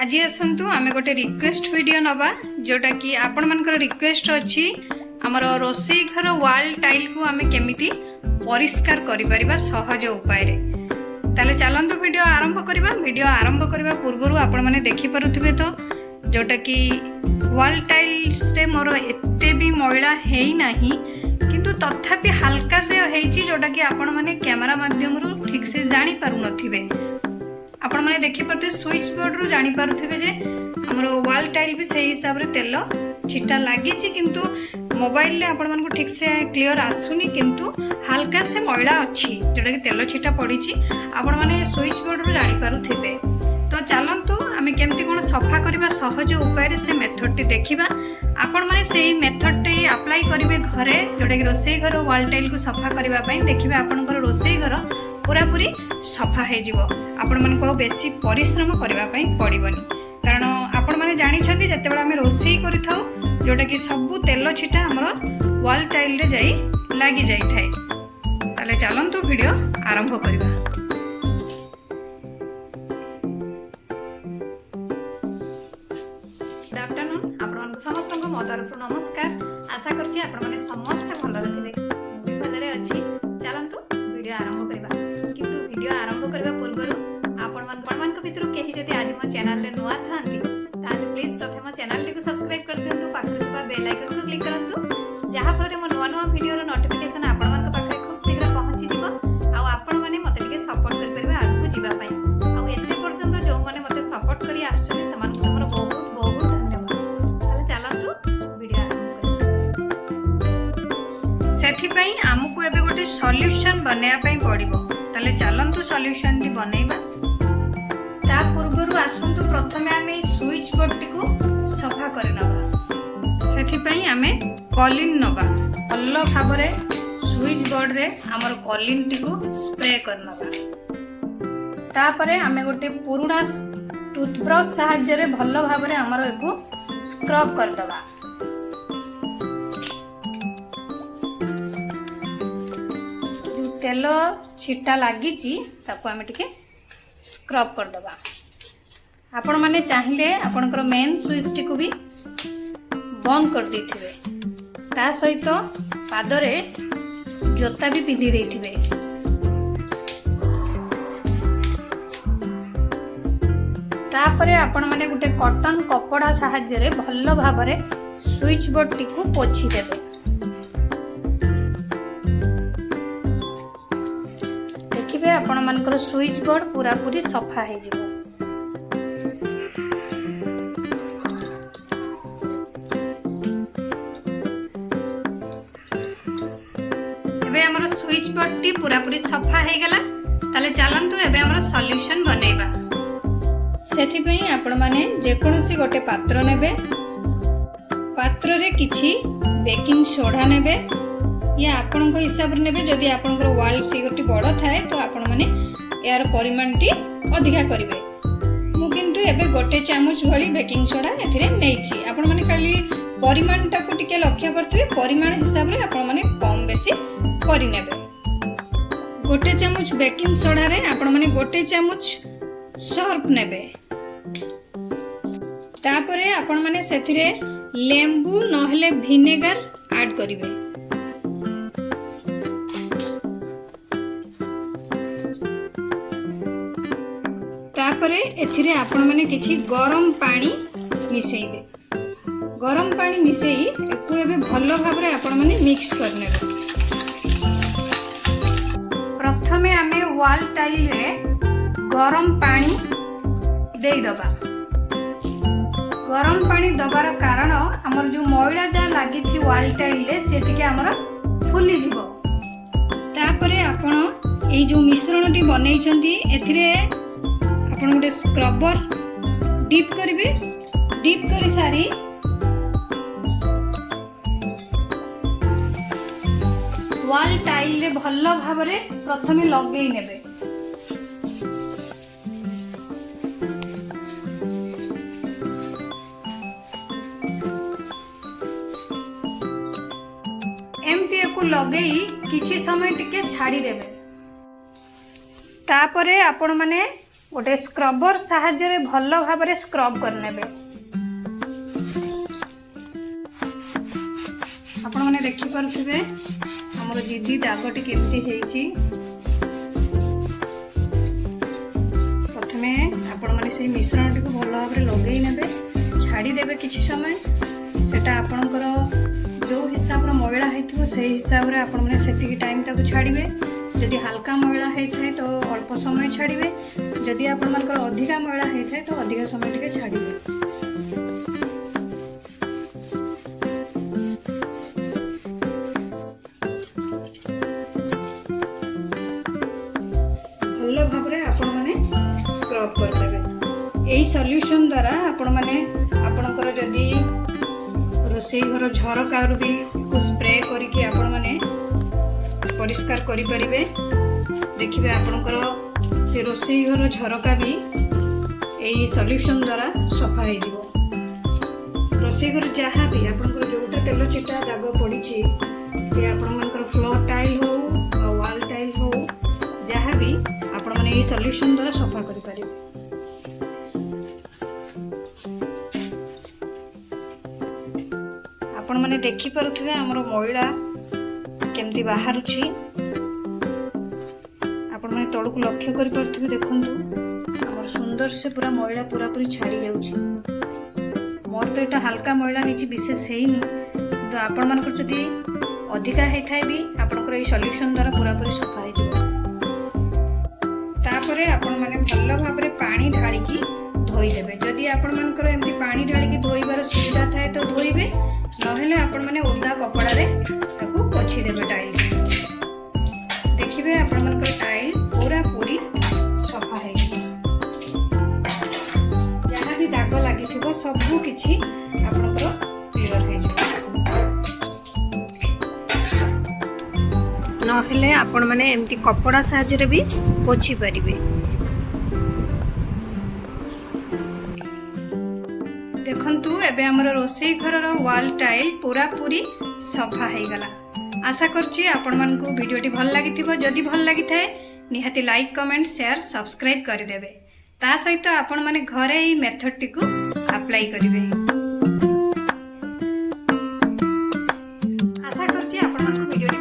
आज आसतु आम गोटे रिक्वेस्ट वीडियो नवा जोटा कि आपण मानकर रिक्वेस्ट अच्छी आमर रोसई घर वाल टाइल को आम केमिति परिष्कार करिपरिबा सहज उपाय रे ताले चलंतु वीडियो आरंभ करबा पूर्व आपण माने देखि पारुथिबे तो जोटा कि वाल टाइल्स रे मोर एते भी मैला हेई नाही किंतु तथापि हल्का से हेची जोटा कि आपण माने कैमरा माध्यम रु ठीक से जानि पारु नथिबे आपण माने देखि परते स्विच बोर्ड रु जानि पारुथिबे जे हमरो वाल टाइल भी सही हिसाब रे तेल छिटा लागि छि किंतु मोबाइल ले आपण मानको ठीक से क्लियर आसुनी किंतु हल्का से मैला अछि जोटा कि तेल छिटा पड़ी छि आपण माने स्विच बोर्ड रु जानि पारुथिबे। तो चलंतु आमे केमती कोन सफा करबा सहज उपाय रे से मेथड टी देखिबा आपण माने सेही मेथड टी अप्लाई करिवे घरे जोटा कि रोसई घर वाल टाइल को सफा करबा पई देखिबे आपनकर रोसई घर पूरा पूरी सफा हे जिवो आपण मन को बेसी परिश्रम करबा पई पड़िबनी कारण आपण माने जानि छथि जते बेला हम रोसई करि थाउ जोटा कि सब तेल छिटा हमर वाल टाइल रे जाई लागि जाई थाए। ताले चलंतु वीडियो आरंभ करबा। गुड आफ्टरनून आपण समस्त मो तरफ नमस्कार आशा करछि आपण माने समस्त भल रथिबे भलरे अछि। चलंतु वीडियो आरंभ करबा किंतु वीडियो आरंभ करबा पूर्व आपण मान भितर केही जदि आज मो चैनल रे नुआ थांती ताले प्लीज प्रथम चैनल टी को सब्सक्राइब कर दियंतु पाखरे थिबा बेल आइकन को क्लिक करंतु जहा फले मो नुआ नुआ वीडियो रो नोटिफिकेशन आपण मान पाखरे खूब शीघ्र पहुंची जिवो आ आपण माने मते टिके सपोर्ट कर परबे आगु जिबा पई आ एते पर्यंत जो माने मते सपोर्ट करी आछथि समान को हमर बहुत बहुत धन्यवाद। ताले चलंतु वीडियो आरंभ करिबा सेथि पई हमकु एबे गोटे सॉल्यूशन बनाया पई पड़िबो ताले चलंतु सॉल्यूशन टी बनैबा। ता पूर्वरु आसंतु प्रथमे आमे स्विच बोर्ड टी को सफा करि नबा सेथि पई आमे कॉलिन नबा भल्लो भाबरे स्विच बोर्ड रे हमर कॉलिन टी को स्प्रे कर नबा तापरे आमे गोटे पुरुना टूथब्रश सहाय्य रे भल्लो भाबरे हमर एको स्क्रब कर दबा। तेल छिटा लागि छि ताको आमे टिके स्क्रब कर दबा। आपण माने चाहिले आपनकर मेन स्विच टी को भी बंद कर देथिबे ता सहित पादरे जोता भी पिंधि देथिबे। तापरे आपण माने गुटे कॉटन कपड़ा सहाय्य रे भल्लो भाबरे स्विच बोर्ड टी को पोछि देबे। देखिबे आपण मानकर स्विच बोर्ड पूरा पूरी सफा हे जिवो। एबे हमर स्विच बोर्ड टी पूरा पूरी सफा हे गेला ताले चलंतु एबे हमर सॉल्यूशन बनेबा। सेथि पई आपण माने जे कोनोसी गोटे पात्र नेबे पात्र रे किछि बेकिंग सोडा नेबे या आपण को हिसाब रे नेबे जदी आपण को वाल सिगरटी बड़ थाए तो आपण माने यार परिमाण टी अधिका करिवे। मु किंतु एबे गोटे चामच भली बेकिंग सोडा एथिरे नेछि आपण माने खाली परिमाण टा को टिके लक्ष्य करथिबे परिमाण हिसाब रे आपण माने कम बेसी करि नेबे। गोटे चामच बेकिंग सोडा रे आपण माने गोटे चामच सर्फ नेबे तापरे आपण माने सेथिरे लेंबू नहले विनेगर ऐड करिवे। तापरे एथिरे आपण माने किछि गरम पानी मिसेइबे गरम पानी मिसेई एको एबे भलो भाबरे आपण माने मिक्स करनेबे। प्रथमे आमे वाल टाइल रे गरम पानी देई दबा। गरम पानी दबार कारण हमर जो मैला जा लागि छि वाल टाइल रे से टिके हमर फुली जिवो। तापरे आपण ए जो मिश्रण टी बनै छथि एथिरे आपण गोटे स्क्रबर डीप करिवे डीप करि सारी वाल टाइल रे भल्लो भाबरे प्रथमे लगेई नेबे। एमती एको लगेई किछि समय टिके छाड़ी देबे। तापरे आपण माने गोटे स्क्रबर साहाय्य भल भाव स्क्रब करने आपण मैंने देखिपे आमर जिदी दागटी केमती होती प्रथमे आपण मैंने से मिश्रण टी भल भाव लगे ने छाड़देवे किसी समय सेटा आपणकर जो हिसाब मैला होती से हिसाब से आपण मैंने टाइम ताको छाड़े जदि हल्का मैला होता है तो अल्प समय छाड़े जदि आपण मनकर अधिका मैला होता है तो अधिक समय टे छाड़े भल भाव आपण मैंने स्क्रब करदेवे यही सॉल्यूशन द्वारा आपण मैंने आपणकर जदि रोसई घर झरका भी स्प्रे करके आपण मैंने परिष्कार करि परिबे देखिबे आपणकर से रोसई घर झरका भी यही सॉल्यूशन द्वारा सफा हो जिवो रोसई घर जहाँ भी आपणकर जोटा तेल चिटा दाग पड़ी से आपण मनकर फ्लोर टाइल हो वॉल टाइल हो जहाँ भी आपण माने यही सॉल्यूशन द्वारा सफा करि परिबे आपण माने देखि पारुथिबे हमर मैला केमती बाहरुछि आपण माने तळु को लक्ष्य करि पारुथिबे देखंतु हमर सुंदर से पूरा मैला पूरा पूरी छाड़ी जाउछि मोर तो एटा हल्का मैला हिछि विशेष हेइनी तो आपण मानकर जदि अधिका हे थाए भी आपनकर ए सॉल्यूशन द्वारा पूरा पूरी सफा हो जिवो तापरे आपण माने भल्ल भाबरे पानी ढाळी की धोई देबे जदि आपण मानकर एमती पानी ढाळी की धोइबार सुविधा थाए तो धोइबे नहेले आपण माने ओदा कपड़ा रे ताको पोछि देबे टाइल देखिबे आपण मानकर टाइल पूरा पूरी सफा है जहाँ भी दाग लागि थिबो सब किछि आपनकर क्लियर हे नहेले आपण माने एमती कपड़ा साहाय्य रे भी पोछि परिबे देखंतु एबे हमर रोसई घर वॉल टाइल पूरा पूरी सफा हो गला आशा करछि आपण मानकु वीडियोटी भल लागिथिबो जदि भल लागिथाय निहाती लाइक कमेंट शेयर सब्सक्राइब कर देबे ता सहित आपण माने घरे ई मेथड टी को अप्लाई करिवे आशा करछि आपण मानकु वीडियोटी